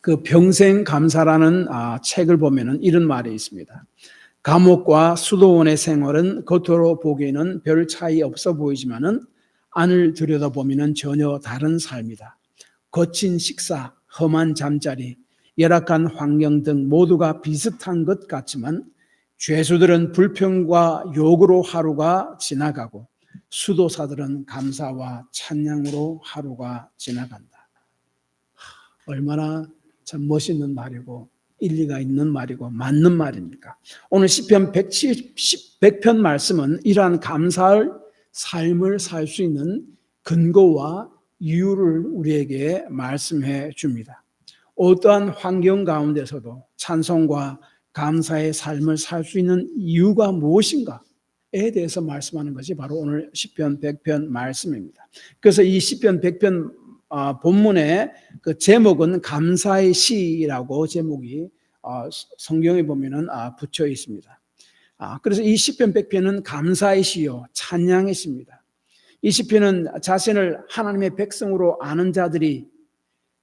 그 평생 감사라는 책을 보면은 이런 말이 있습니다. 감옥과 수도원의 생활은 겉으로 보기에는 별 차이 없어 보이지만은 안을 들여다보면은 전혀 다른 삶이다. 거친 식사, 험한 잠자리, 열악한 환경 등 모두가 비슷한 것 같지만 죄수들은 불평과 욕으로 하루가 지나가고 수도사들은 감사와 찬양으로 하루가 지나간다. 얼마나 참 멋있는 말이고 일리가 있는 말이고 맞는 말입니까? 오늘 시편 100편 말씀은 이러한 감사할 삶을 살 수 있는 근거와 이유를 우리에게 말씀해 줍니다. 어떠한 환경 가운데서도 찬송과 감사의 삶을 살 수 있는 이유가 무엇인가에 대해서 말씀하는 것이 바로 오늘 시편 100편 말씀입니다. 그래서 이 시편 100편 본문의 그 제목은 감사의 시라고 제목이 성경에 보면은 붙여 있습니다. 그래서 이 시편 100편은 감사의 시요 찬양의 시입니다. 이 시편은 자신을 하나님의 백성으로 아는 자들이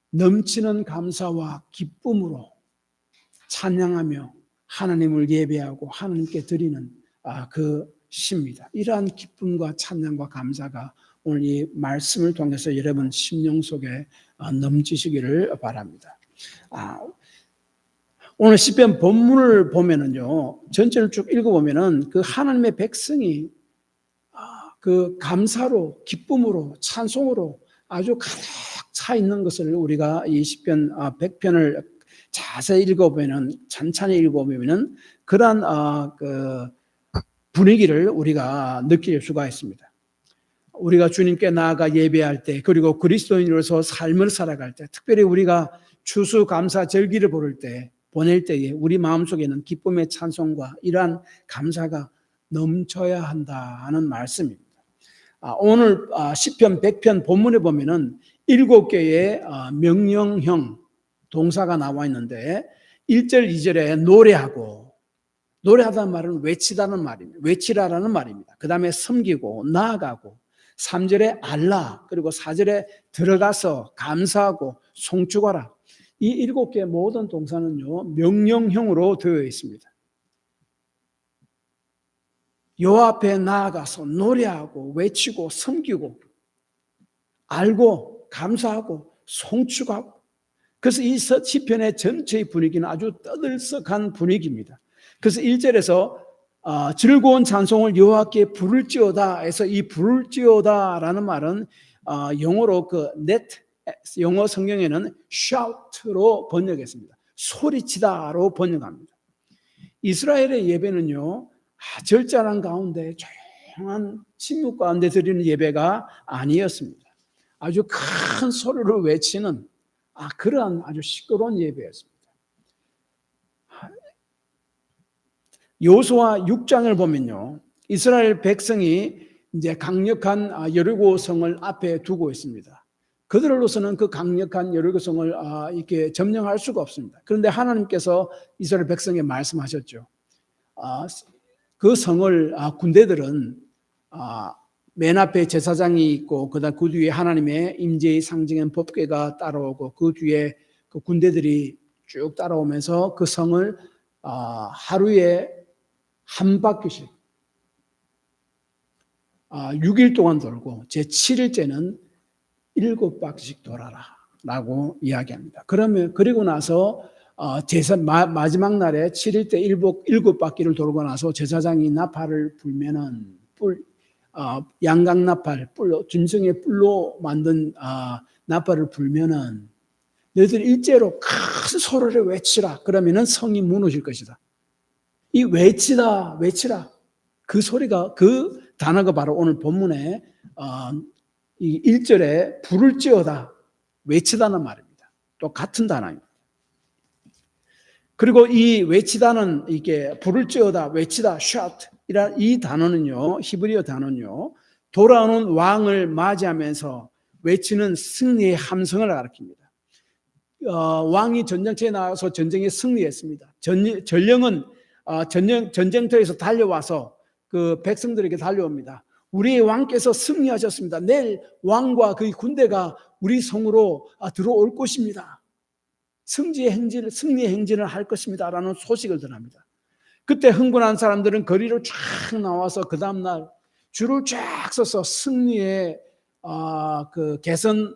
넘치는 감사와 기쁨으로 찬양하며 하나님을 예배하고 하나님께 드리는 그 시입니다. 이러한 기쁨과 찬양과 감사가 오늘 이 말씀을 통해서 여러분 심령 속에 넘치시기를 바랍니다. 오늘 시편 본문을 보면은요, 전체를 쭉 읽어보면은 그 하나님의 백성이 그 감사로, 기쁨으로, 찬송으로 아주 가득 차 있는 것을 우리가 이 시편 100편을 자세히 읽어보면은, 찬찬히 읽어보면은 그러한 그 분위기를 우리가 느낄 수가 있습니다. 우리가 주님께 나아가 예배할 때, 그리고 그리스도인으로서 삶을 살아갈 때, 특별히 우리가 추수감사 절기를 보낼 때에 우리 마음속에는 기쁨의 찬송과 이러한 감사가 넘쳐야 한다는 말씀입니다. 오늘 시편 100편 본문에 보면은 7개의 명령형 동사가 나와 있는데 1절, 2절에 노래하다는 말은 외치다는 말입니다. 외치라라는 말입니다. 그 다음에 섬기고 나아가고 3절에 알라, 그리고 4절에 들어가서 감사하고 송축하라. 이 7개의 모든 동사는요 명령형으로 되어 있습니다. 여호와 앞에 나아가서 노래하고 외치고 섬기고 알고 감사하고 송축하고, 그래서 이 시편의 전체의 분위기는 아주 떠들썩한 분위기입니다. 그래서 1절에서 즐거운 찬송을 여호와께 부를지어다 해서 이 부를지어다라는 말은 영어로 그 net, 영어 성경에는 shout로 번역했습니다. 소리치다로 번역합니다. 이스라엘의 예배는요 절제하는 가운데 조용한 침묵 가운데 드리는 예배가 아니었습니다. 아주 큰 소리로 외치는 그러한 아주 시끄러운 예배였습니다. 여호수아 6장을 보면요, 이스라엘 백성이 이제 강력한 여리고성을 앞에 두고 있습니다. 그들로서는 그 강력한 여리고성을 이렇게 점령할 수가 없습니다. 그런데 하나님께서 이스라엘 백성에 말씀하셨죠. 그 성을 군대들은 맨 앞에 제사장이 있고 그다음 그 뒤에 하나님의 임재의 상징인 법궤가 따라오고 그 뒤에 그 군대들이 쭉 따라오면서 그 성을 하루에 한 바퀴씩 6일 동안 돌고 제 7일째는 7바퀴씩 돌아라 라고 이야기합니다. 그리고 나서 마지막 날에 7일 때 7바퀴를 돌고 나서 제사장이 나팔을 불면은 양강나팔, 짐승의 뿔로 만든 나팔을 불면은 너희들 일제로 큰 소리를 외치라. 그러면은 성이 무너질 것이다. 이 외치라 그 소리가, 그 단어가 바로 오늘 본문에 이 1절에 부를지어다, 외치다는 말입니다. 또 같은 단어입니다. 그리고 이 외치다는, 이게 부를지어다, 외치다, shout 이란 이 단어는요, 히브리어 단어는요, 돌아오는 왕을 맞이하면서 외치는 승리의 함성을 가리킵니다. 왕이 전쟁터에 나가서 전쟁에 승리했습니다. 전령은 전쟁터에서 달려와서 그 백성들에게 달려옵니다. 우리의 왕께서 승리하셨습니다. 내일 왕과 그 군대가 우리 성으로 들어올 것입니다. 승리의 행진을 할 것입니다라는 소식을 전합니다. 그때 흥분한 사람들은 거리로 쫙 나와서 그 다음날 줄을 쫙 서서 승리의 그 개선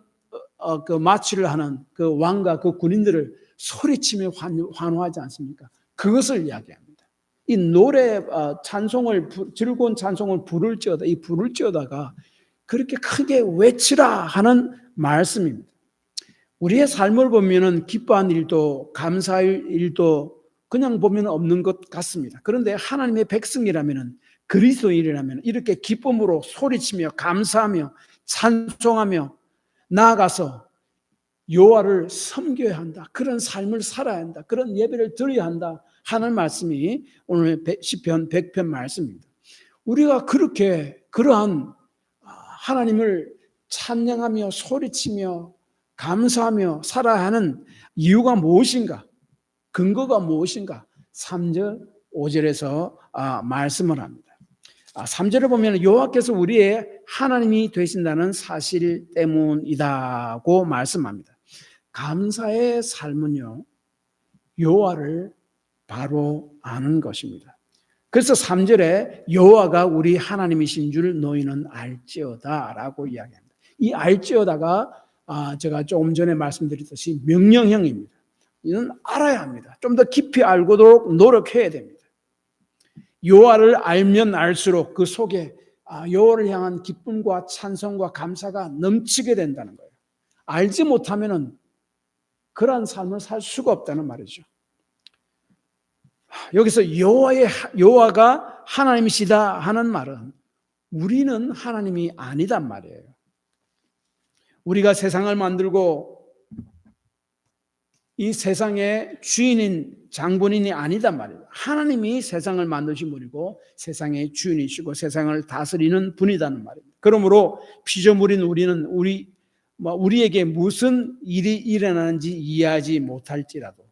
그 마취를 하는 그 왕과 그 군인들을 소리치며 환호하지 않습니까? 그것을 이야기합니다. 이 노래 찬송을 즐거운 찬송을 부를지어다, 이 부를지어다가 그렇게 크게 외치라 하는 말씀입니다. 우리의 삶을 보면은 기뻐한 일도 감사할 일도 그냥 보면 없는 것 같습니다. 그런데 하나님의 백성이라면은, 그리스도인이라면 이렇게 기쁨으로 소리치며 감사하며 찬송하며 나아가서 여호와를 섬겨야 한다. 그런 삶을 살아야 한다. 그런 예배를 드려야 한다 하는 말씀이 오늘 시편 100편 말씀입니다. 우리가 그렇게 그러한 하나님을 찬양하며 소리치며 감사하며 살아야 하는 이유가 무엇인가? 근거가 무엇인가? 3절, 5절에서 말씀을 합니다. 3절을 보면 여호와께서 우리의 하나님이 되신다는 사실 때문이다고 말씀합니다. 감사의 삶은요, 여호와를 바로 아는 것입니다. 그래서 3절에 여호와가 우리 하나님이신 줄 너희는 알지어다 라고 이야기합니다. 이 알지어다가 제가 조금 전에 말씀드렸듯이 명령형입니다. 이는 알아야 합니다. 좀 더 깊이 알고도록 노력해야 됩니다. 여호와를 알면 알수록 그 속에 여호와를 향한 기쁨과 찬송과 감사가 넘치게 된다는 거예요. 알지 못하면은 그러한 삶을 살 수가 없다는 말이죠. 여기서 여호와가 하나님이시다 하는 말은 우리는 하나님이 아니단 말이에요. 우리가 세상을 만들고 이 세상의 주인인 장본인이 아니단 말이에요. 하나님이 세상을 만드신 분이고 세상의 주인이시고 세상을 다스리는 분이라는 말입니다. 그러므로 피조물인 우리에게 무슨 일이 일어나는지 이해하지 못할지라도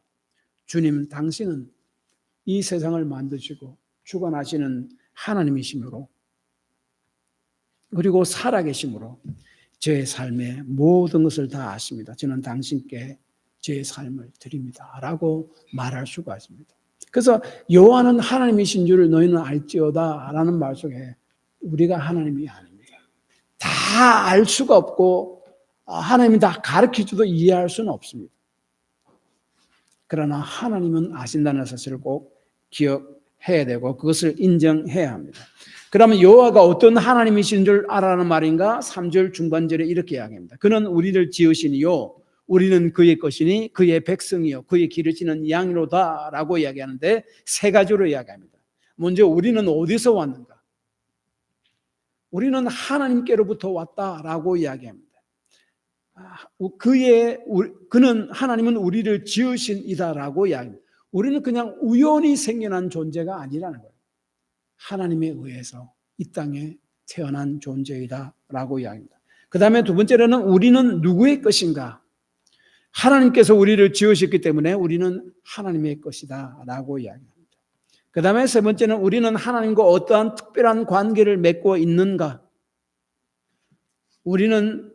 주님 당신은 이 세상을 만드시고 주관하시는 하나님이시므로 그리고 살아계시므로 제 삶의 모든 것을 다 아십니다. 저는 당신께 제 삶을 드립니다 라고 말할 수가 있습니다. 그래서 여호와는 하나님이신 줄 너희는 알지어다 라는 말 속에 우리가 하나님이 아닙니다. 다 알 수가 없고 하나님이 다 가르치줘도 이해할 수는 없습니다. 그러나 하나님은 아신다는 사실을 꼭 기억해야 되고 그것을 인정해야 합니다. 그러면 여호와가 어떤 하나님이신 줄 알아라는 말인가? 3절 중반절에 이렇게 이야기합니다. 그는 우리를 지으시니요 우리는 그의 것이니 그의 백성이요 그의 기르시는 양이로다 라고 이야기하는데 세 가지로 이야기합니다. 먼저 우리는 어디서 왔는가? 우리는 하나님께로부터 왔다라고 이야기합니다. 하나님은 우리를 지으신 이다라고 이야기합니다. 우리는 그냥 우연히 생겨난 존재가 아니라는 거예요. 하나님에 의해서 이 땅에 태어난 존재이다라고 이야기합니다. 그 다음에 두 번째로는 우리는 누구의 것인가? 하나님께서 우리를 지으셨기 때문에 우리는 하나님의 것이다 라고 이야기합니다. 그 다음에 세 번째는 우리는 하나님과 어떠한 특별한 관계를 맺고 있는가? 우리는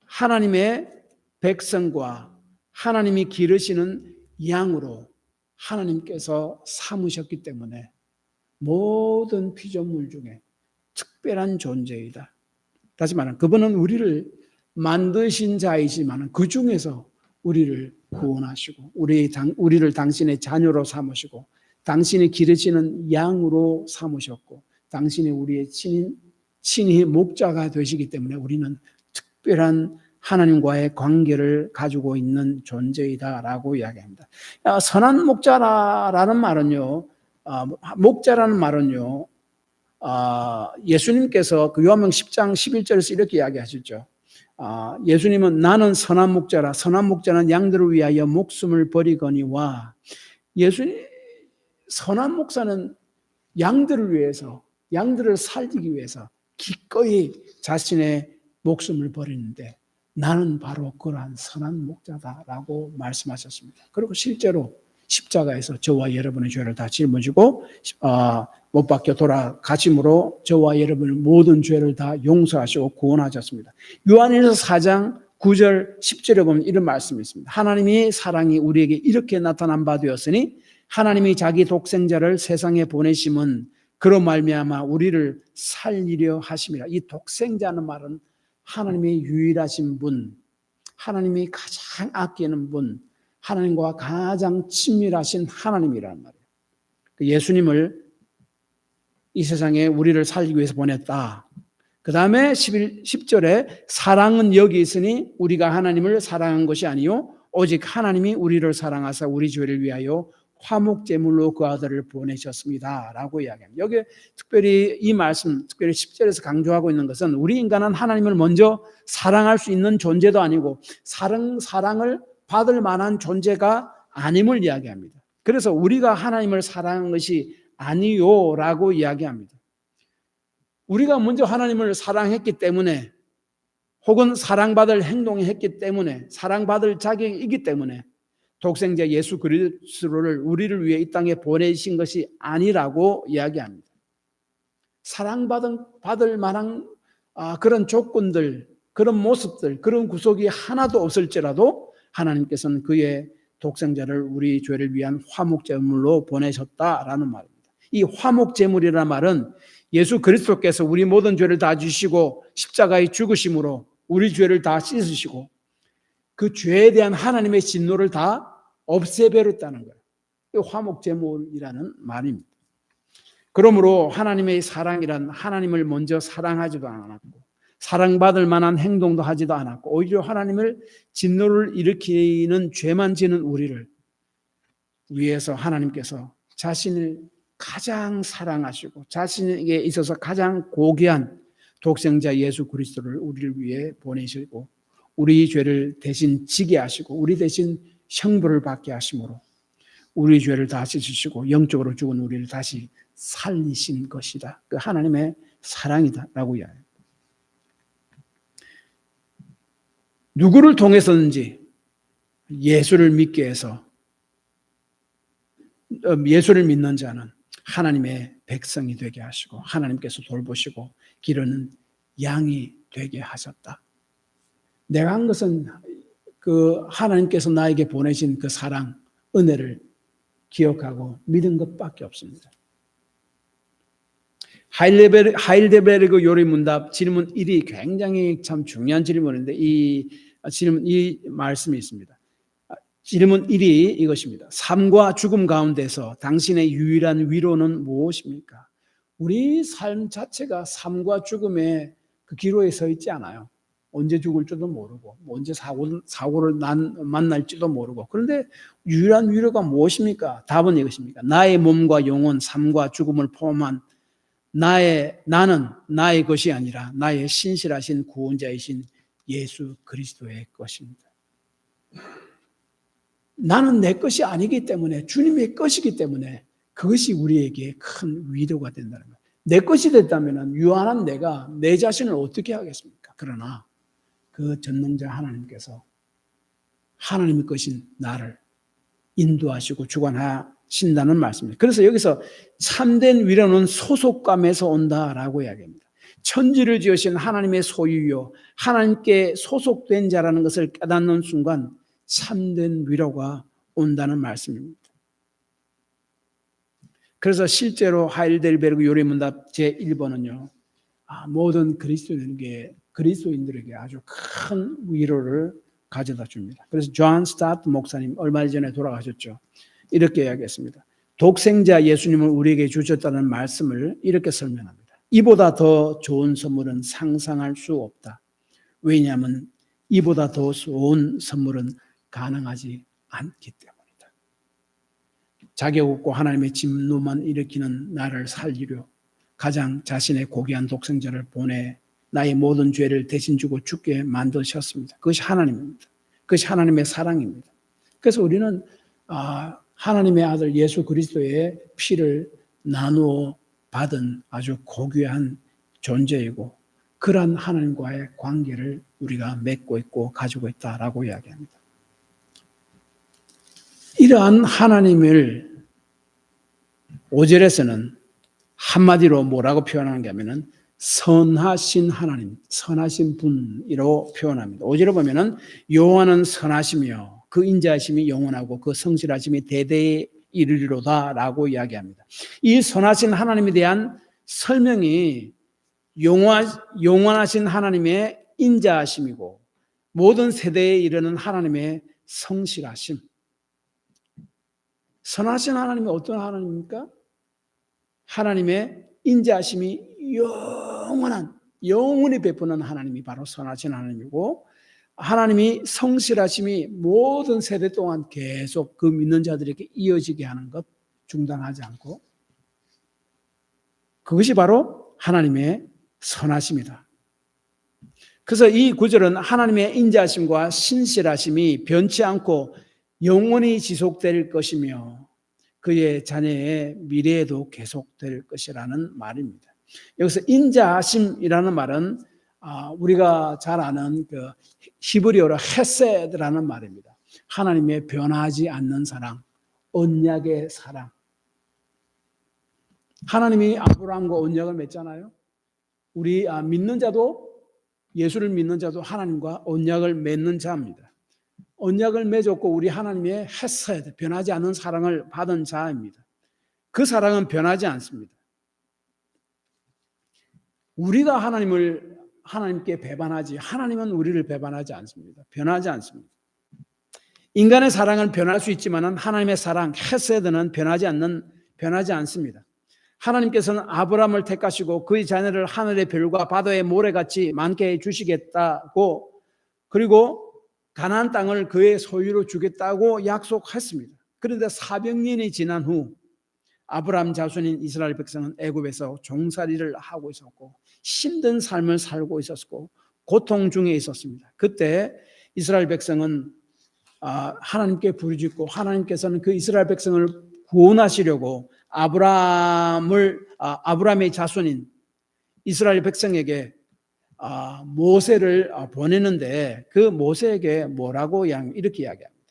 하나님의 백성과 하나님이 기르시는 양으로 하나님께서 삼으셨기 때문에 모든 피조물 중에 특별한 존재이다. 다시 말하면 그분은 우리를 만드신 자이지만 그 중에서 우리를 구원하시고 우리를 당신의 자녀로 삼으시고 당신이 기르시는 양으로 삼으셨고 당신이 우리의 친히 목자가 되시기 때문에 우리는 특별한 하나님과의 관계를 가지고 있는 존재이다라고 이야기합니다. 선한 목자라는 말은요, 목자라는 말은요, 예수님께서 그 요한복음 10장 11절에서 이렇게 이야기하셨죠. 예수님은 나는 선한 목자라 선한 목자는 양들을 위하여 목숨을 버리거니와 선한 목사는 양들을 위해서 양들을 살리기 위해서 기꺼이 자신의 목숨을 버리는데 나는 바로 그러한 선한 목자다라고 말씀하셨습니다. 그리고 실제로 십자가에서 저와 여러분의 죄를 다 짊어지고 못 박혀 돌아가심으로 저와 여러분의 모든 죄를 다 용서하시고 구원하셨습니다. 요한일서 4장 9절, 10절에 보면 이런 말씀이 있습니다. 하나님의 사랑이 우리에게 이렇게 나타난 바 되었으니 하나님이 자기 독생자를 세상에 보내심은 그로 말미암아 우리를 살리려 하심이라. 이 독생자는 말은 하나님의 유일하신 분, 하나님이 가장 아끼는 분, 하나님과 가장 친밀하신 하나님이라는 말이에요. 예수님을 이 세상에 우리를 살리기 위해서 보냈다. 그 다음에 10절에 사랑은 여기 있으니 우리가 하나님을 사랑한 것이 아니요 오직 하나님이 우리를 사랑하사 우리 죄를 위하여 화목제물로 그 아들을 보내셨습니다 라고 이야기합니다. 여기 특별히 이 말씀, 특별히 10절에서 강조하고 있는 것은 우리 인간은 하나님을 먼저 사랑할 수 있는 존재도 아니고 사랑을 받을 만한 존재가 아님을 이야기합니다. 그래서 우리가 하나님을 사랑한 것이 아니요 라고 이야기합니다. 우리가 먼저 하나님을 사랑했기 때문에 혹은 사랑받을 행동을 했기 때문에 사랑받을 자격이 있기 때문에 독생자 예수 그리스도를 우리를 위해 이 땅에 보내신 것이 아니라고 이야기합니다. 사랑받을 만한 그런 조건들, 그런 모습들, 그런 구속이 하나도 없을지라도 하나님께서는 그의 독생자를 우리 죄를 위한 화목제물로 보내셨다라는 말입니다. 이 화목제물이라는 말은 예수 그리스도께서 우리 모든 죄를 다 지시고 십자가에 죽으심으로 우리 죄를 다 씻으시고 그 죄에 대한 하나님의 진노를 다 없애버렸다는 거예요. 화목제물이라는 말입니다. 그러므로 하나님의 사랑이란 하나님을 먼저 사랑하지도 않았고 사랑받을 만한 행동도 하지도 않았고 오히려 하나님을 진노를 일으키는 죄만 지는 우리를 위해서 하나님께서 자신을 가장 사랑하시고 자신에게 있어서 가장 고귀한 독생자 예수 그리스도를 우리를 위해 보내시고 우리 죄를 대신 지게 하시고 우리 대신 형벌을 받게 하심으로 우리 죄를 다 씻으시고 영적으로 죽은 우리를 다시 살리신 것이다. 그 하나님의 사랑이다라고 이야기합니다. 누구를 통해서든지 예수를 믿게 해서 예수를 믿는 자는 하나님의 백성이 되게 하시고 하나님께서 돌보시고 기르는 양이 되게 하셨다. 내가 한 것은 그 하나님께서 나에게 보내신 그 사랑, 은혜를 기억하고 믿은 것밖에 없습니다. 하일데베르그 요리문답 질문 1이 굉장히 참 중요한 질문인데 이 말씀이 있습니다. 질문 1이 이것입니다. 삶과 죽음 가운데서 당신의 유일한 위로는 무엇입니까? 우리 삶 자체가 삶과 죽음의 그 기로에 서 있지 않아요. 언제 죽을지도 모르고 언제 사고를 만날지도 모르고 그런데 유일한 위로가 무엇입니까? 답은 이것입니까? 나의 몸과 영혼, 삶과 죽음을 포함한 나는 나의 것이 아니라 나의 신실하신 구원자이신 예수 그리스도의 것입니다. 나는 내 것이 아니기 때문에 주님의 것이기 때문에 그것이 우리에게 큰 위로가 된다는 거예요. 내 것이 됐다면 유한한 내가 내 자신을 어떻게 하겠습니까? 그러나 그 전능자 하나님께서 하나님의 것인 나를 인도하시고 주관하신다는 말씀입니다. 그래서 여기서 참된 위로는 소속감에서 온다라고 이야기합니다. 천지를 지으신 하나님의 소유요 하나님께 소속된 자라는 것을 깨닫는 순간 참된 위로가 온다는 말씀입니다. 그래서 실제로 하일델베르그 요리문답 제1번은요. 모든 그리스도인들에게 아주 큰 위로를 가져다 줍니다. 그래서 존 스타트 목사님 얼마 전에 돌아가셨죠. 이렇게 이야기했습니다. 독생자 예수님을 우리에게 주셨다는 말씀을 이렇게 설명합니다. 이보다 더 좋은 선물은 상상할 수 없다. 왜냐하면 이보다 더 좋은 선물은 가능하지 않기 때문이다. 자격 없고 하나님의 진노만 일으키는 나를 살리려 가장 자신의 고귀한 독생자를 보내 나의 모든 죄를 대신 주고 죽게 만드셨습니다. 그것이 하나님입니다. 그것이 하나님의 사랑입니다. 그래서 우리는 하나님의 아들 예수 그리스도의 피를 나누어 받은 아주 고귀한 존재이고 그러한 하나님과의 관계를 우리가 맺고 있고 가지고 있다라고 이야기합니다. 이러한 하나님을 5절에서는 한마디로 뭐라고 표현하는 게 하면은 선하신 하나님, 선하신 분이라고 표현합니다. 5절에 보면은 여호와는 선하시며 그 인자하심이 영원하고 그 성실하심이 대대에 이르리로다라고 이야기합니다. 이 선하신 하나님에 대한 설명이 영원하신 하나님의 인자하심이고 모든 세대에 이르는 하나님의 성실하심. 선하신 하나님이 어떤 하나님입니까? 하나님의 인자하심이 영원히 베푸는 하나님이 바로 선하신 하나님이고, 하나님이 성실하심이 모든 세대 동안 계속 그 믿는 자들에게 이어지게 하는 것, 중단하지 않고, 그것이 바로 하나님의 선하심이다. 그래서 이 구절은 하나님의 인자하심과 신실하심이 변치 않고 영원히 지속될 것이며 그의 자녀의 미래에도 계속될 것이라는 말입니다. 여기서 인자하심이라는 말은 우리가 잘 아는 그 히브리어로 헤세드라는 말입니다. 하나님의 변하지 않는 사랑, 언약의 사랑. 하나님이 아브라함과 언약을 맺잖아요. 우리 믿는 자도, 예수를 믿는 자도 하나님과 언약을 맺는 자입니다. 언약을 맺었고 우리 하나님의 헤세드, 변하지 않는 사랑을 받은 자입니다. 그 사랑은 변하지 않습니다. 우리가 하나님께 배반하지, 하나님은 우리를 배반하지 않습니다. 변하지 않습니다. 인간의 사랑은 변할 수 있지만 하나님의 사랑, 헤세드는 변하지 않습니다. 하나님께서는 아브라함을 택하시고 그의 자녀를 하늘의 별과 바다의 모래같이 많게 해주시겠다고, 그리고 가나안 땅을 그의 소유로 주겠다고 약속했습니다. 그런데 400년이 지난 후 아브라함 자손인 이스라엘 백성은 애굽에서 종살이를 하고 있었고 힘든 삶을 살고 있었고 고통 중에 있었습니다. 그때 이스라엘 백성은 하나님께 부르짖고 하나님께서는 그 이스라엘 백성을 구원하시려고 아브라함의 자손인 이스라엘 백성에게 모세를 보내는데 그 모세에게 뭐라고 이렇게 이야기합니다.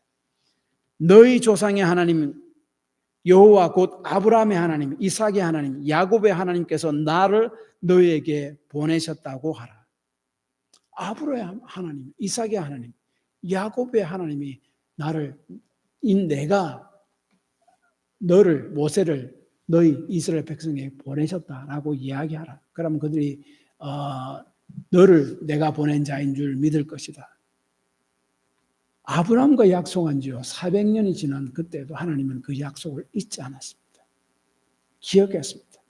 너희 조상의 하나님 여호와 곧 아브라함의 하나님, 이삭의 하나님, 야곱의 하나님께서 나를 너희에게 보내셨다고 하라. 아브라함 하나님, 이삭의 하나님, 야곱의 하나님이 내가 너를, 모세를 너희 이스라엘 백성에게 보내셨다라고 이야기하라. 그러면 그들이 너를 내가 보낸 자인 줄 믿을 것이다. 아브라함과 약속한 지요 400년이 지난 그때도 하나님은 그 약속을 잊지 않았습니다. 기억했습니다.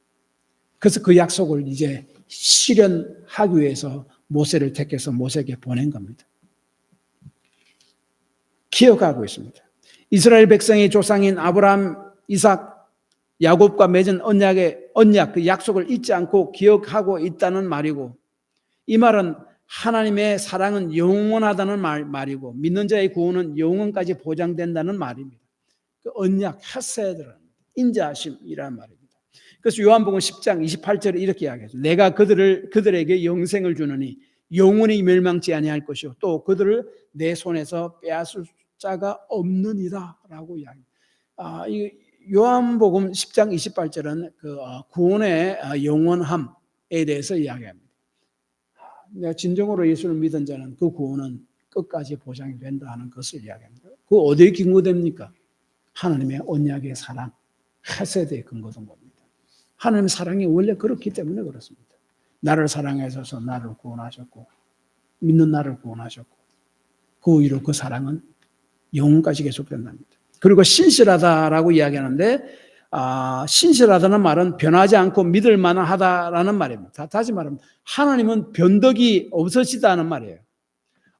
그래서 그 약속을 이제 실현하기 위해서 모세를 택해서 모세에게 보낸 겁니다. 기억하고 있습니다. 이스라엘 백성의 조상인 아브라함, 이삭, 야곱과 맺은 언약, 그 약속을 잊지 않고 기억하고 있다는 말이고, 이 말은 하나님의 사랑은 영원하다는 말이고 믿는 자의 구원은 영원까지 보장된다는 말입니다. 그 언약, 헤세드라는 인자하심이라는 말입니다. 그래서 요한복음 10장 28절에 이렇게 이야기하죠. 내가 그들에게 영생을 주느니 영원히 멸망치 아니할 것이요 또 그들을 내 손에서 빼앗을 자가 없느니라 라고 이야기합니다. 이 요한복음 10장 28절은 그 구원의 영원함에 대해서 이야기합니다. 내가 진정으로 예수를 믿은 자는 그 구원은 끝까지 보장이 된다 하는 것을 이야기합니다. 그 어디에 근거됩니까? 하나님의 언약의 사랑, 헤세드에 근거된 겁니다. 하나님의 사랑이 원래 그렇기 때문에 그렇습니다. 나를 사랑하셔서 나를 구원하셨고 믿는 나를 구원하셨고 그 이후로 그 사랑은 영원까지 계속된답니다. 그리고 신실하다라고 이야기하는데 신실하다는 말은 변하지 않고 믿을 만하다라는 말입니다. 다시 말하면 하나님은 변덕이 없으시다는 말이에요.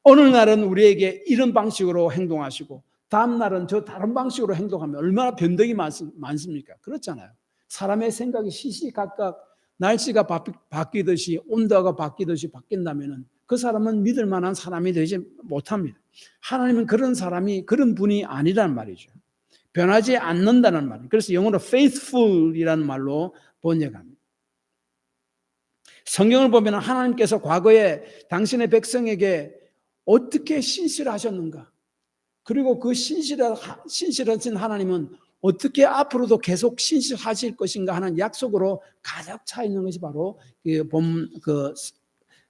어느 날은 우리에게 이런 방식으로 행동하시고 다음 날은 저 다른 방식으로 행동하면 얼마나 변덕이 많습니까? 그렇잖아요. 사람의 생각이 시시각각 날씨가 바뀌듯이 온도가 바뀌듯이 바뀐다면 그 사람은 믿을 만한 사람이 되지 못합니다. 하나님은 그런 분이 아니란 말이죠. 변하지 않는다는 말. 그래서 영어로 faithful이라는 말로 번역합니다. 성경을 보면 하나님께서 과거에 당신의 백성에게 어떻게 신실하셨는가? 그리고 그 신실하신 하나님은 어떻게 앞으로도 계속 신실하실 것인가 하는 약속으로 가득 차 있는 것이 바로 그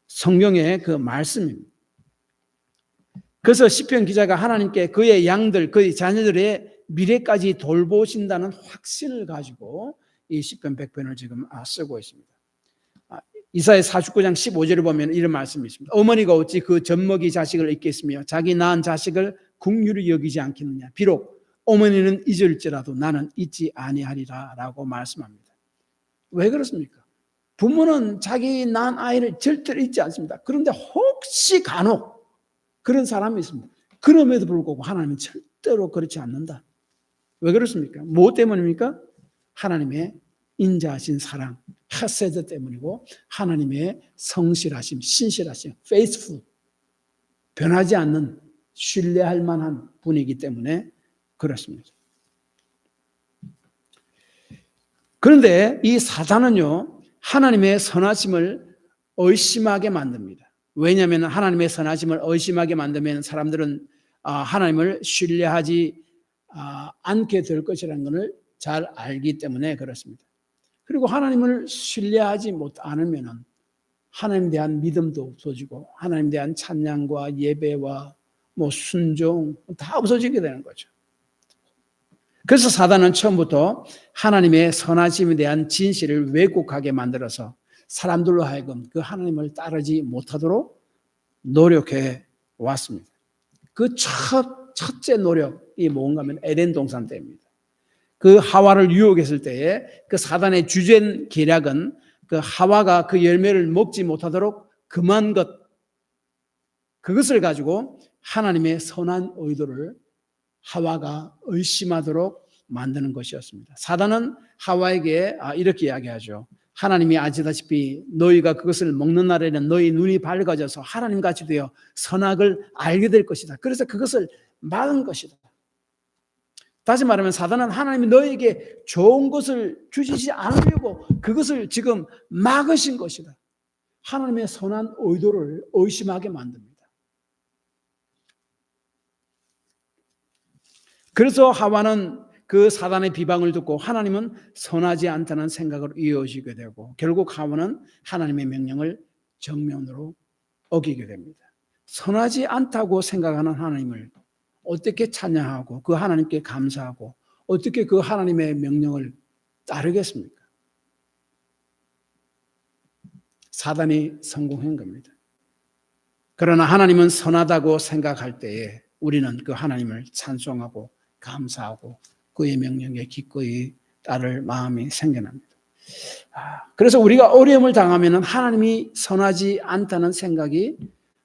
성경의 그 말씀입니다. 그래서 시편 기자가 하나님께 그의 양들, 그의 자녀들의 미래까지 돌보신다는 확신을 가지고 이 시편 100편을 지금 쓰고 있습니다. 이사야 49장 15절에 보면 이런 말씀이 있습니다. 어머니가 어찌 그 젖먹이 자식을 잊겠으며 자기 낳은 자식을 긍휼히 여기지 않겠느냐. 비록 어머니는 잊을지라도 나는 잊지 아니하리라 라고 말씀합니다. 왜 그렇습니까? 부모는 자기 낳은 아이를 절대로 잊지 않습니다. 그런데 혹시 간혹 그런 사람이 있습니다. 그럼에도 불구하고 하나님은 절대로 그렇지 않는다. 왜 그렇습니까? 뭐 때문입니까? 하나님의 인자하신 사랑, 헤세드 때문이고 하나님의 성실하심, 신실하심, faithful, 변하지 않는 신뢰할 만한 분이기 때문에 그렇습니다. 그런데 이 사단은요, 하나님의 선하심을 의심하게 만듭니다. 왜냐하면 하나님의 선하심을 의심하게 만들면 사람들은 하나님을 신뢰하지 않게 될 것이라는 것을 잘 알기 때문에 그렇습니다. 그리고 하나님을 신뢰하지 않으면 하나님에 대한 믿음도 없어지고 하나님에 대한 찬양과 예배와 순종 다 없어지게 되는 거죠. 그래서 사단은 처음부터 하나님의 선하심에 대한 진실을 왜곡하게 만들어서 사람들로 하여금 그 하나님을 따르지 못하도록 노력해 왔습니다. 그 첫째 노력이 뭔가 하면 에덴 동산 때입니다. 그 하와를 유혹했을 때에 그 사단의 주된 계략은 그 하와가 그 열매를 먹지 못하도록 금한 그것을 가지고 하나님의 선한 의도를 하와가 의심하도록 만드는 것이었습니다. 사단은 하와에게 이렇게 이야기하죠. 하나님이 아시다시피 너희가 그것을 먹는 날에는 너희 눈이 밝아져서 하나님같이 되어 선악을 알게 될 것이다. 그래서 그것을 막은 것이다. 다시 말하면 사단은 하나님이 너희에게 좋은 것을 주시지 않으려고 그것을 지금 막으신 것이다. 하나님의 선한 의도를 의심하게 만듭니다. 그래서 하와는 그 사단의 비방을 듣고 하나님은 선하지 않다는 생각을 이어지게 되고 결국 하와는 하나님의 명령을 정면으로 어기게 됩니다. 선하지 않다고 생각하는 하나님을 어떻게 찬양하고 그 하나님께 감사하고 어떻게 그 하나님의 명령을 따르겠습니까? 사단이 성공한 겁니다. 그러나 하나님은 선하다고 생각할 때에 우리는 그 하나님을 찬송하고 감사하고 그의 명령에 기꺼이 따를 마음이 생겨납니다. 그래서 우리가 어려움을 당하면 하나님이 선하지 않다는 생각이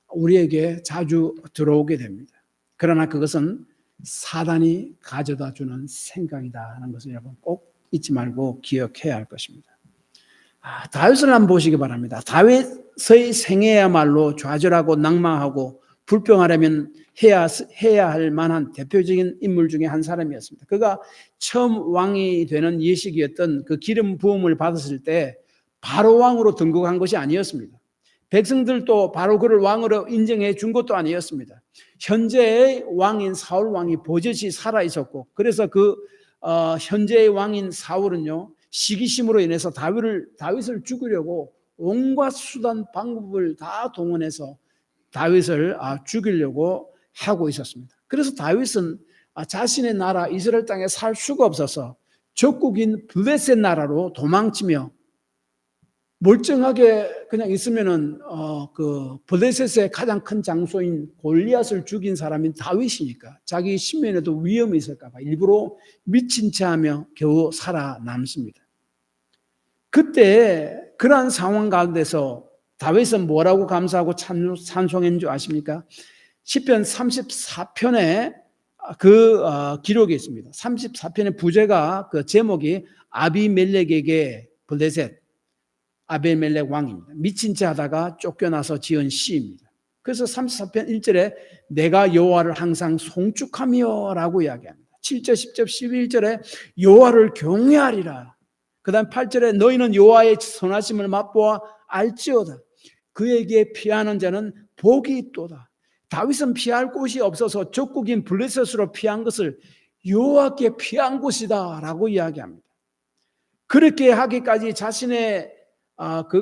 우리에게 자주 들어오게 됩니다. 그러나 그것은 사단이 가져다 주는 생각이다 하는 것을 여러분 꼭 잊지 말고 기억해야 할 것입니다. 다윗을 한번 보시기 바랍니다. 다윗의 생애야말로 좌절하고 낭망하고 불평하려면 해야 할 만한 대표적인 인물 중에 한 사람이었습니다. 그가 처음 왕이 되는 예식이었던 그 기름 부음을 받았을 때 바로 왕으로 등극한 것이 아니었습니다. 백성들도 바로 그를 왕으로 인정해 준 것도 아니었습니다. 현재의 왕인 사울 왕이 버젓이 살아 있었고 그래서 그 현재의 왕인 사울은요 시기심으로 인해서 다윗을 죽이려고 온갖 수단 방법을 다 동원해서 다윗을 죽이려고 하고 있었습니다. 그래서 다윗은 자신의 나라 이스라엘 땅에 살 수가 없어서 적국인 블레셋 나라로 도망치며 멀쩡하게 그냥 있으면은 그 블레셋의 가장 큰 장소인 골리앗을 죽인 사람인 다윗이니까 자기 신변에도 위험이 있을까봐 일부러 미친 체하며 겨우 살아남습니다. 그때 그러한 상황 가운데서 다윗은 뭐라고 감사하고 찬송한 줄 아십니까? 시편 34편에 그 기록이 있습니다. 34편의 부제가 그 제목이 아비멜렉에게 블레셋 아비멜렉 왕입니다. 미친 채 하다가 쫓겨나서 지은 시입니다. 그래서 34편 1절에 내가 여호와를 항상 송축하며 라고 이야기합니다. 7절, 10절, 11절에 여호와를 경외하리라. 그 다음 8절에 너희는 여호와의 선하심을 맛보아 알지어다. 그에게 피하는 자는 복이 있도다. 다윗은 피할 곳이 없어서 적국인 블레셋으로 피한 것을 여호와께 피한 곳이다라고 이야기합니다. 그렇게 하기까지 자신의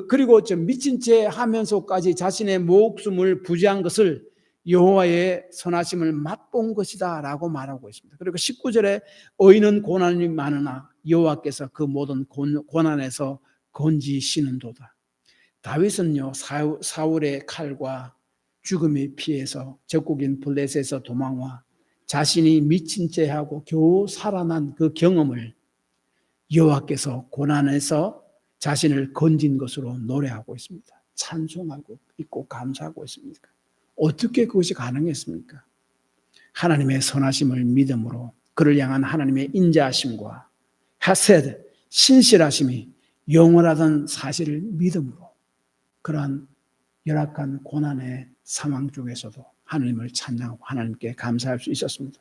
그리고 좀 미친 채 하면서까지 자신의 목숨을 부지한 것을 여호와의 선하심을 맛본 것이다라고 말하고 있습니다. 그리고 19절에 의인은 고난이 많으나 여호와께서 그 모든 고난에서 건지시는도다. 다윗은요 사울의 칼과 죽음의 피해서 적국인 블레셋에서 도망와 자신이 미친 채 하고 겨우 살아난 그 경험을 여호와께서 고난에서 자신을 건진 것으로 노래하고 있습니다. 찬송하고 있고 감사하고 있습니다. 어떻게 그것이 가능했습니까? 하나님의 선하심을 믿음으로 그를 향한 하나님의 인자하심과 헤세드, 신실하심이 영원하다는 사실을 믿음으로 그러한 열악한 고난의 상황 중에서도 하나님을 찬양하고 하나님께 감사할 수 있었습니다.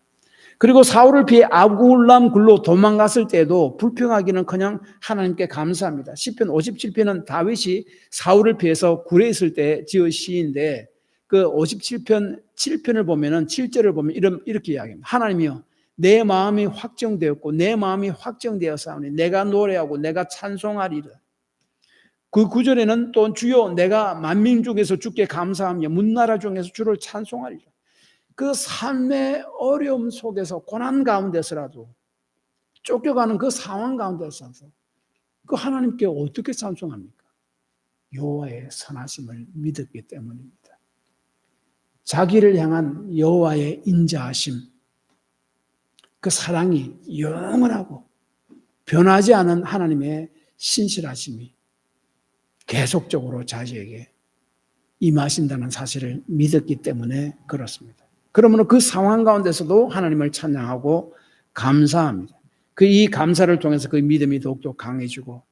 그리고 사울을 피해 아굴람 굴로 도망갔을 때도 불평하기는커녕 하나님께 감사합니다. 시편 57편은 다윗이 사울을 피해서 굴에 있을 때 지은 시인데 그 57편 7편을 보면은 7절을 보면 이렇게 이야기합니다. 하나님이여 내 마음이 확정되었고 내 마음이 확정되었사오니 내가 노래하고 내가 찬송하리라. 그 9절에는 또 주여 내가 만민 중에서 주께 감사하며 문나라 중에서 주를 찬송하리라. 그 삶의 어려움 속에서 고난 가운데서라도 쫓겨가는 그 상황 가운데서도 그 하나님께 어떻게 찬송합니까? 여호와의 선하심을 믿었기 때문입니다. 자기를 향한 여호와의 인자하심, 그 사랑이 영원하고 변하지 않은 하나님의 신실하심이 계속적으로 자기에게 임하신다는 사실을 믿었기 때문에 그렇습니다. 그러므로 그 상황 가운데서도 하나님을 찬양하고 감사합니다. 이 감사를 통해서 그 믿음이 더욱더 강해지고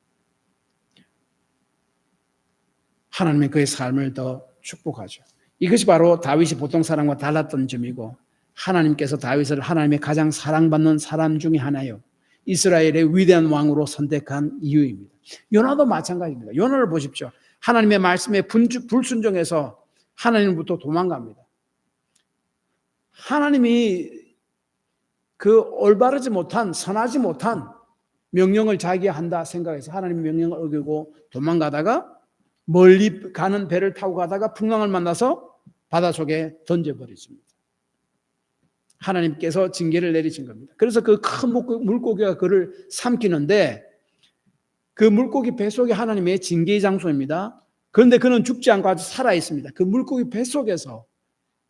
하나님의 그의 삶을 더 축복하죠. 이것이 바로 다윗이 보통 사람과 달랐던 점이고 하나님께서 다윗을 하나님의 가장 사랑받는 사람 중에 하나요. 이스라엘의 위대한 왕으로 선택한 이유입니다. 요나도 마찬가지입니다. 요나를 보십시오. 하나님의 말씀에 불순종해서 하나님부터 도망갑니다. 하나님이 그 올바르지 못한 선하지 못한 명령을 자기가 한다 생각해서 하나님의 명령을 어기고 도망가다가 멀리 가는 배를 타고 가다가 풍랑을 만나서 바다 속에 던져버렸습니다. 하나님께서 징계를 내리신 겁니다. 그래서 그 큰 물고기가 그를 삼키는데 그 물고기 뱃속이 하나님의 징계의 장소입니다. 그런데 그는 죽지 않고 아주 살아있습니다. 그 물고기 뱃속에서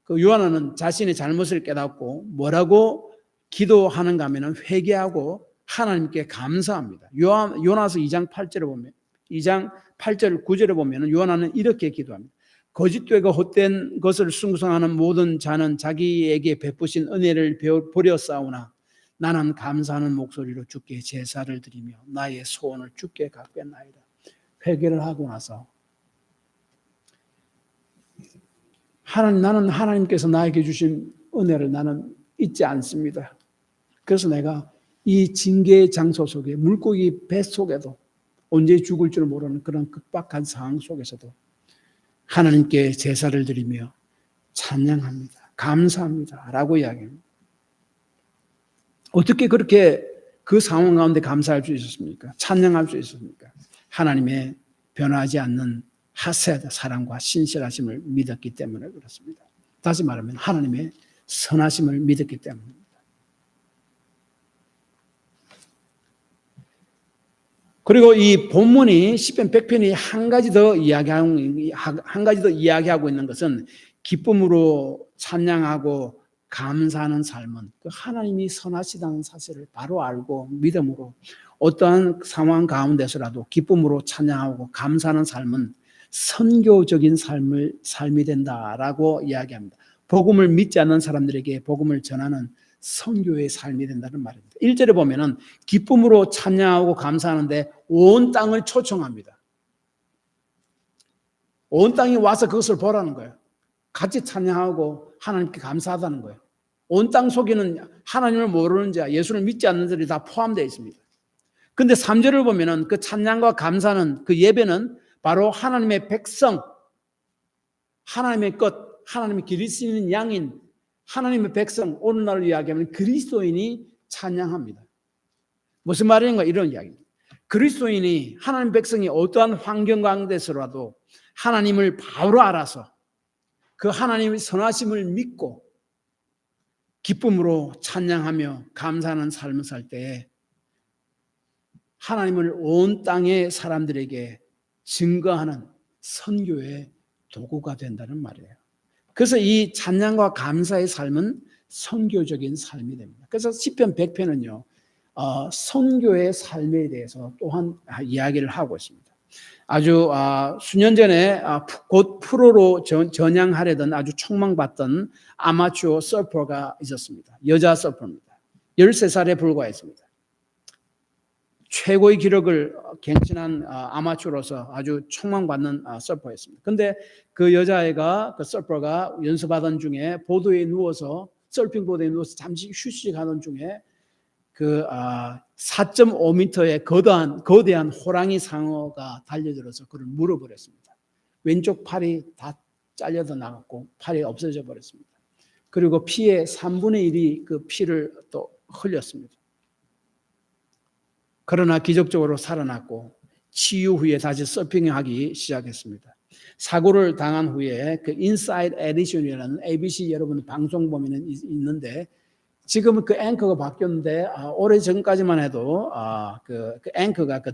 그 요나는 자신의 잘못을 깨닫고 뭐라고 기도하는가 하면 회개하고 하나님께 감사합니다. 요나서 2장 8절에 보면 2장 8절 9절에 보면 요나는 이렇게 기도합니다. 거짓되고 헛된 것을 숭상하는 모든 자는 자기에게 베푸신 은혜를 버렸사오나 나는 감사하는 목소리로 주께 제사를 드리며 나의 소원을 주께 갚겠나이다. 회개를 하고 나서 나는 하나님께서 나에게 주신 은혜를 나는 잊지 않습니다. 그래서 내가 이 징계의 장소 속에 물고기 뱃속에도 언제 죽을 줄 모르는 그런 급박한 상황 속에서도 하나님께 제사를 드리며 찬양합니다. 감사합니다. 라고 이야기합니다. 어떻게 그렇게 그 상황 가운데 감사할 수 있었습니까? 찬양할 수 있었습니까? 하나님의 변하지 않는 하세드, 사랑과 신실하심을 믿었기 때문에 그렇습니다. 다시 말하면 하나님의 선하심을 믿었기 때문입니다. 그리고 이 본문이 시편 100편이 한 가지 더 이야기하고 있는 것은 기쁨으로 찬양하고 감사하는 삶은 그 하나님이 선하시다는 사실을 바로 알고 믿음으로 어떠한 상황 가운데서라도 기쁨으로 찬양하고 감사하는 삶은 선교적인 삶이 된다라고 이야기합니다. 복음을 믿지 않는 사람들에게 복음을 전하는 선교의 삶이 된다는 말입니다. 1절에 보면은 기쁨으로 찬양하고 감사하는데 온 땅을 초청합니다. 온 땅이 와서 그것을 보라는 거예요. 같이 찬양하고 하나님께 감사하다는 거예요. 온 땅 속에는 하나님을 모르는 자, 예수를 믿지 않는 자들이 다 포함되어 있습니다. 그런데 3절을 보면은 그 찬양과 감사는 그 예배는 바로 하나님의 백성, 하나님의 것, 하나님의 기르시는 양인 하나님의 백성, 오늘날 이야기하면 그리스도인이 찬양합니다. 무슨 말인가? 이런 이야기입니다. 그리스도인이 하나님 백성이 어떠한 환경 가운데서라도 하나님을 바로 알아서 그 하나님의 선하심을 믿고 기쁨으로 찬양하며 감사하는 삶을 살 때에 하나님을 온 땅의 사람들에게 증거하는 선교의 도구가 된다는 말이에요. 그래서 이 찬양과 감사의 삶은 선교적인 삶이 됩니다. 그래서 시편 100편은요. 선교의 삶에 대해서 또한 이야기를 하고 있습니다. 아주 수년 전에 곧 프로로 전향하려던 아주 촉망받던 아마추어 서퍼가 있었습니다. 여자 서퍼입니다. 13살에 불과했습니다. 최고의 기록을 갱신한 아마추어로서 아주 촉망받는 서퍼였습니다. 그런데 그 여자애가, 그 서퍼가 연습하던 중에 보도에 누워서, 서핑 보도에 누워서 잠시 휴식하던 중에 그 4.5m의 거대한 호랑이 상어가 달려들어서 그를 물어버렸습니다. 왼쪽 팔이 다 잘려서 나갔고 팔이 없어져 버렸습니다. 그리고 피의 3분의 1이 그 피를 또 흘렸습니다. 그러나 기적적으로 살아났고 치유 후에 다시 서핑하기 시작했습니다. 사고를 당한 후에 그 인사이드 에디션이라는 ABC 여러분 방송 보면 있는데 지금은 그 앵커가 바뀌었는데 오래 전까지만 해도 그 앵커가 그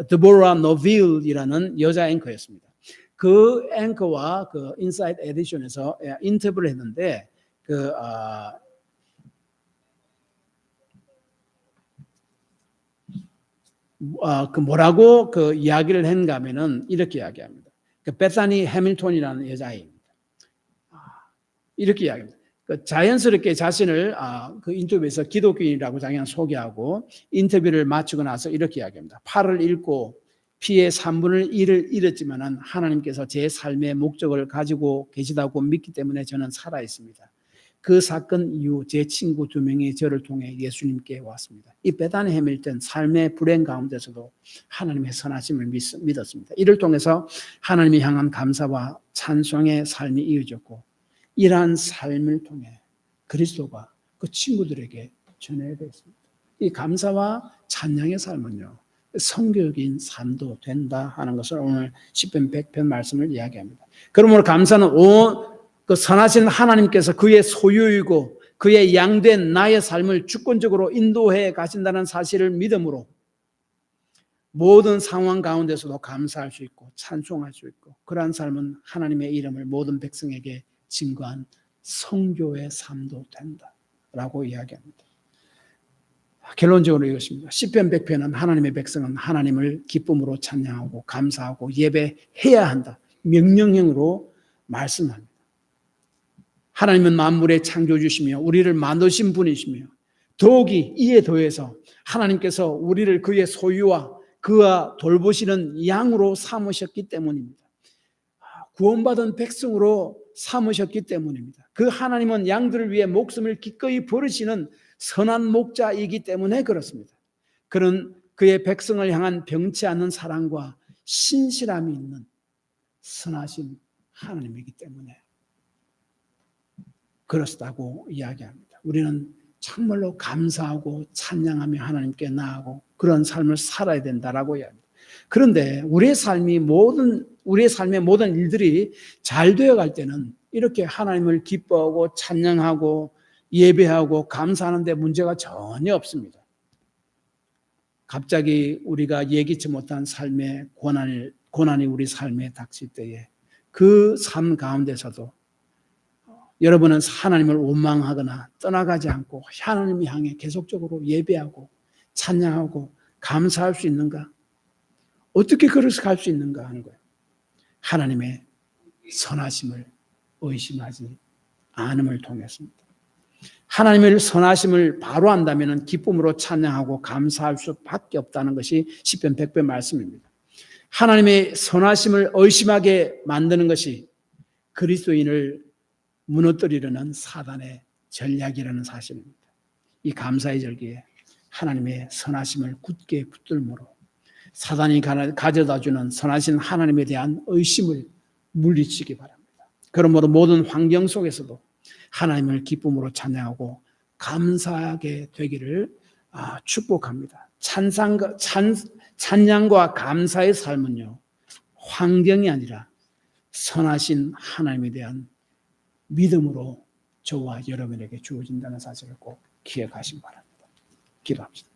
드보라 노빌이라는 여자 앵커였습니다. 그 앵커와 그 인사이드 에디션에서 인터뷰를 했는데 그 뭐라고 그 이야기를 했는가 하면은 이렇게 이야기합니다. 그 베사니 해밀턴이라는 여자입니다. 이렇게 이야기합니다. 그 자연스럽게 자신을 그 인터뷰에서 기독교인이라고 자기는 소개하고 인터뷰를 마치고 나서 이렇게 이야기합니다. 팔을 잃고 피의 3분의 1을 잃었지만 하나님께서 제 삶의 목적을 가지고 계시다고 믿기 때문에 저는 살아 있습니다. 그 사건 이후 제 친구 2명이 저를 통해 예수님께 왔습니다. 이 베사니 해밀턴 삶의 불행 가운데서도 하나님의 선하심을 믿었습니다. 이를 통해서 하나님이 향한 감사와 찬송의 삶이 이어졌고 이러한 삶을 통해 그리스도가 그 친구들에게 전해야 되었습니다. 이 감사와 찬양의 삶은요, 성교적인 삶도 된다 하는 것을 오늘 시편 100편 말씀을 이야기합니다. 그러므로 감사는 그 선하신 하나님께서 그의 소유이고 그의 양된 나의 삶을 주권적으로 인도해 가신다는 사실을 믿음으로 모든 상황 가운데서도 감사할 수 있고 찬송할 수 있고 그러한 삶은 하나님의 이름을 모든 백성에게 증거한 성교의 삶도 된다라고 이야기합니다. 결론적으로 이것입니다. 시편 100편은 하나님의 백성은 하나님을 기쁨으로 찬양하고 감사하고 예배해야 한다. 명령형으로 말씀합니다. 하나님은 만물의 창조주시며 우리를 만드신 분이시며 더욱이 이에 더해서 하나님께서 우리를 그의 소유와 그가 돌보시는 양으로 삼으셨기 때문입니다. 구원받은 백성으로 삼으셨기 때문입니다. 그 하나님은 양들을 위해 목숨을 기꺼이 버리시는 선한 목자이기 때문에 그렇습니다. 그는 그의 백성을 향한 병치 않는 사랑과 신실함이 있는 선하신 하나님이기 때문에 그렇다고 이야기합니다. 우리는 정말로 감사하고 찬양하며 하나님께 나아가고 그런 삶을 살아야 된다라고 이야기합니다. 그런데 우리의 삶의 모든 일들이 잘 되어갈 때는 이렇게 하나님을 기뻐하고 찬양하고 예배하고 감사하는 데 문제가 전혀 없습니다. 갑자기 우리가 예기치 못한 삶의 고난이 우리 삶에 닥칠 때에 그 삶 가운데서도 여러분은 하나님을 원망하거나 떠나가지 않고 하나님을 향해 계속적으로 예배하고 찬양하고 감사할 수 있는가? 어떻게 그렇게 갈 수 있는가 하는 거예요. 하나님의 선하심을 의심하지 않음을 통해서입니다. 하나님의 선하심을 바로 안다면 기쁨으로 찬양하고 감사할 수밖에 없다는 것이 시편 100편 말씀입니다. 하나님의 선하심을 의심하게 만드는 것이 그리스도인을 무너뜨리려는 사단의 전략이라는 사실입니다. 이 감사의 절기에 하나님의 선하심을 굳게 붙들므로 사단이 가져다주는 선하신 하나님에 대한 의심을 물리치기 바랍니다. 그러므로 모든 환경 속에서도 하나님을 기쁨으로 찬양하고 감사하게 되기를 축복합니다. 찬양과 감사의 삶은요, 환경이 아니라 선하신 하나님에 대한 믿음으로 저와 여러분에게 주어진다는 사실을 꼭 기억하시기 바랍니다. 기도합시다.